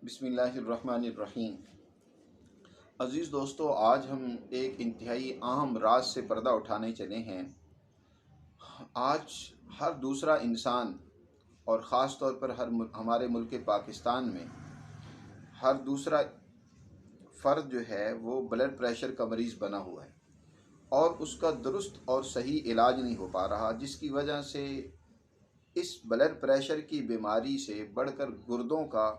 بسم اللہ الرحمن الرحیم۔ عزیز دوستو، آج ہم ایک انتہائی اہم راز سے پردہ اٹھانے چلے ہیں۔ آج ہر دوسرا انسان اور خاص طور پر ہمارے ملک پاکستان میں ہر دوسرا فرد جو ہے وہ بلڈ پریشر کا مریض بنا ہوا ہے اور اس کا درست اور صحیح علاج نہیں ہو پا رہا، جس کی وجہ سے اس بلڈ پریشر کی بیماری سے بڑھ کر گردوں کا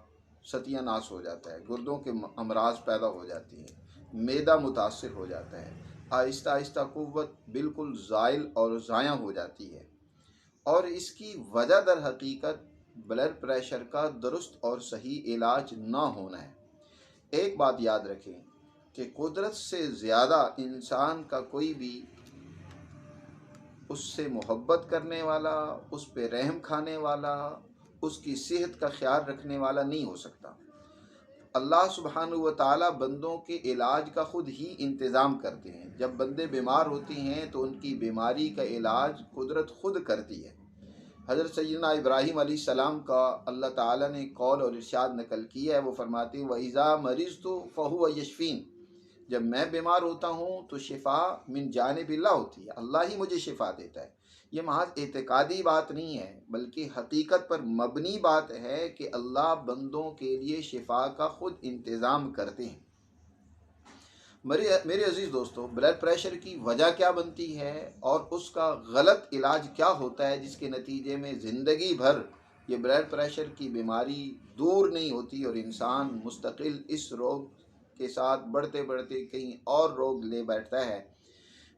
ستیہ ناش ہو جاتا ہے، گردوں کے امراض پیدا ہو جاتی ہیں، معدہ متاثر ہو جاتا ہے، آہستہ آہستہ قوت بالکل زائل اور ضائع ہو جاتی ہے۔ اور اس کی وجہ در حقیقت بلڈ پریشر کا درست اور صحیح علاج نہ ہونا ہے۔ ایک بات یاد رکھیں کہ قدرت سے زیادہ انسان کا کوئی بھی اس سے محبت کرنے والا، اس پہ رحم کھانے والا، اس کی صحت کا خیال رکھنے والا نہیں ہو سکتا۔ اللہ سبحانہ و تعالیٰ بندوں کے علاج کا خود ہی انتظام کرتے ہیں۔ جب بندے بیمار ہوتے ہیں تو ان کی بیماری کا علاج قدرت خود کرتی ہے۔ حضرت سیدنا ابراہیم علیہ السلام کا اللہ تعالیٰ نے قول اور ارشاد نقل کیا ہے، وہ فرماتے ہیں وَإِذَا مَرِضْتُ فَهُوَ يَشْفِينِ، جب میں بیمار ہوتا ہوں تو شفا من جانب اللہ ہوتی ہے، اللہ ہی مجھے شفا دیتا ہے۔ یہ محض اعتقادی بات نہیں ہے بلکہ حقیقت پر مبنی بات ہے کہ اللہ بندوں کے لیے شفا کا خود انتظام کرتے ہیں۔ میرے عزیز دوستو، بلڈ پریشر کی وجہ کیا بنتی ہے اور اس کا غلط علاج کیا ہوتا ہے، جس کے نتیجے میں زندگی بھر یہ بلڈ پریشر کی بیماری دور نہیں ہوتی اور انسان مستقل اس روگ کے ساتھ بڑھتے بڑھتے کہیں اور روگ لے بیٹھتا ہے،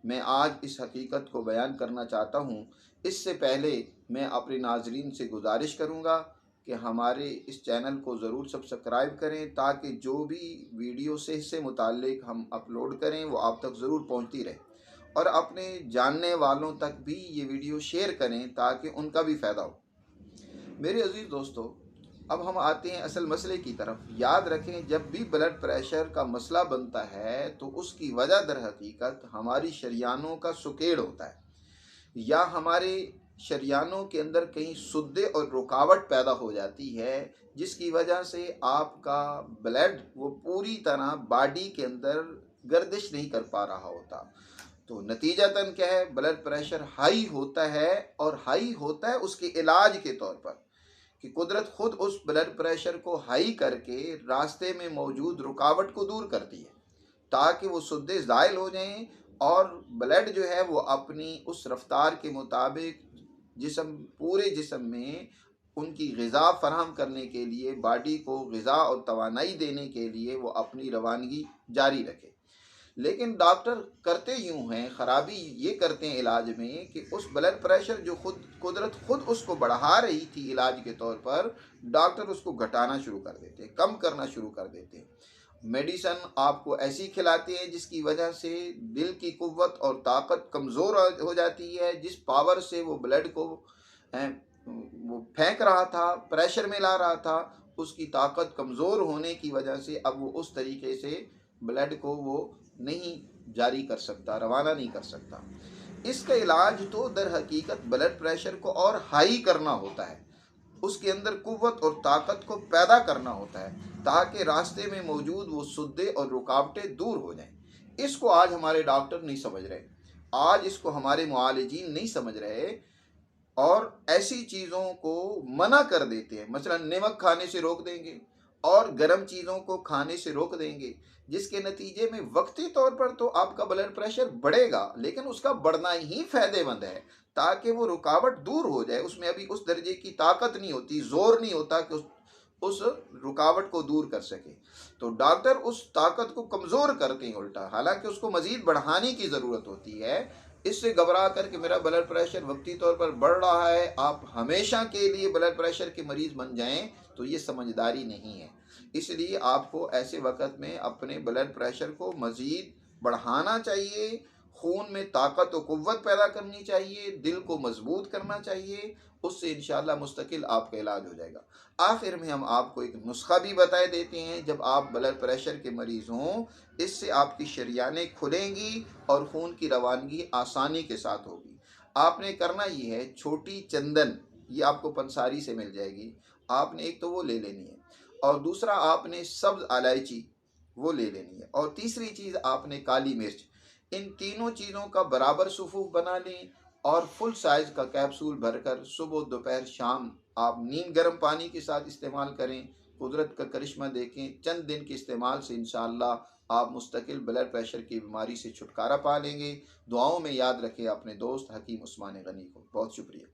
میں آج اس حقیقت کو بیان کرنا چاہتا ہوں۔ اس سے پہلے میں اپنے ناظرین سے گزارش کروں گا کہ ہمارے اس چینل کو ضرور سبسکرائب کریں تاکہ جو بھی ویڈیو صحت سے متعلق ہم اپلوڈ کریں وہ آپ تک ضرور پہنچتی رہے، اور اپنے جاننے والوں تک بھی یہ ویڈیو شیئر کریں تاکہ ان کا بھی فائدہ ہو۔ میرے عزیز دوستو، اب ہم آتے ہیں اصل مسئلے کی طرف۔ یاد رکھیں، جب بھی بلڈ پریشر کا مسئلہ بنتا ہے تو اس کی وجہ در حقیقت ہماری شریانوں کا سکیڑ ہوتا ہے، یا ہمارے شریانوں کے اندر کہیں سدے اور رکاوٹ پیدا ہو جاتی ہے، جس کی وجہ سے آپ کا بلڈ وہ پوری طرح باڈی کے اندر گردش نہیں کر پا رہا ہوتا۔ تو نتیجتاً کیا ہے، بلڈ پریشر ہائی ہوتا ہے، اور ہائی ہوتا ہے اس کے علاج کے طور پر کہ قدرت خود اس بلڈ پریشر کو ہائی کر کے راستے میں موجود رکاوٹ کو دور کرتی ہے تاکہ وہ سدے زائل ہو جائیں اور بلڈ جو ہے وہ اپنی اس رفتار کے مطابق پورے جسم میں ان کی غذا فراہم کرنے کے لیے، باڈی کو غذا اور توانائی دینے کے لیے وہ اپنی روانگی جاری رکھے۔ لیکن ڈاکٹر کرتے یوں ہیں، خرابی یہ کرتے ہیں علاج میں کہ اس بلڈ پریشر جو قدرت خود اس کو بڑھا رہی تھی علاج کے طور پر، ڈاکٹر اس کو گھٹانا شروع کر دیتے ہیں، کم کرنا شروع کر دیتے ہیں۔ میڈیسن آپ کو ایسی کھلاتے ہیں جس کی وجہ سے دل کی قوت اور طاقت کمزور ہو جاتی ہے، جس پاور سے وہ بلڈ کو وہ پھینک رہا تھا، پریشر میں لا رہا تھا، اس کی طاقت کمزور ہونے کی وجہ سے اب وہ اس طریقے سے بلڈ کو وہ نہیں جاری کر سکتا، روانہ نہیں کر سکتا۔ اس کا علاج تو در حقیقت بلڈ پریشر کو اور ہائی کرنا ہوتا ہے، اس کے اندر قوت اور طاقت کو پیدا کرنا ہوتا ہے تاکہ راستے میں موجود وہ سدے اور رکاوٹیں دور ہو جائیں۔ اس کو آج ہمارے ڈاکٹر نہیں سمجھ رہے، آج اس کو ہمارے معالجین نہیں سمجھ رہے، اور ایسی چیزوں کو منع کر دیتے ہیں۔ مثلا نمک کھانے سے روک دیں گے اور گرم چیزوں کو کھانے سے روک دیں گے، جس کے نتیجے میں وقتی طور پر تو آپ کا بلڈ پریشر بڑھے گا، لیکن اس کا بڑھنا ہی فائدے مند ہے تاکہ وہ رکاوٹ دور ہو جائے۔ اس میں ابھی اس درجے کی طاقت نہیں ہوتی، زور نہیں ہوتا کہ اس رکاوٹ کو دور کر سکے، تو ڈاکٹر اس طاقت کو کمزور کرتے ہیں الٹا، حالانکہ اس کو مزید بڑھانے کی ضرورت ہوتی ہے۔ اس سے گھبرا کر کہ میرا بلڈ پریشر وقتی طور پر بڑھ رہا ہے، آپ ہمیشہ کے لیے بلڈ پریشر کے مریض بن جائیں تو یہ سمجھداری نہیں ہے۔ اس لیے آپ کو ایسے وقت میں اپنے بلڈ پریشر کو مزید بڑھانا چاہیے، خون میں طاقت و قوت پیدا کرنی چاہیے، دل کو مضبوط کرنا چاہیے، اس سے انشاءاللہ مستقل آپ کا علاج ہو جائے گا۔ آخر میں ہم آپ کو ایک نسخہ بھی بتائے دیتے ہیں، جب آپ بلڈ پریشر کے مریض ہوں، اس سے آپ کی شریانیں کھلیں گی اور خون کی روانگی آسانی کے ساتھ ہوگی۔ آپ نے کرنا یہ ہے، چھوٹی چندن، یہ آپ کو پنساری سے مل جائے گی، آپ نے ایک تو وہ لے لینی ہے، اور دوسرا آپ نے سبز الائچی وہ لے لینی ہے، اور تیسری چیز آپ نے کالی مرچ۔ ان تینوں چیزوں کا برابر صفوف بنا لیں اور فل سائز کا کیپسول بھر کر صبح دوپہر شام آپ نیم گرم پانی کے ساتھ استعمال کریں۔ قدرت کا کرشمہ دیکھیں، چند دن کے استعمال سے انشاءاللہ آپ مستقل بلڈ پریشر کی بیماری سے چھٹکارا پا لیں گے۔ دعاؤں میں یاد رکھیں اپنے دوست حکیم عثمان غنی کو۔ بہت شکریہ۔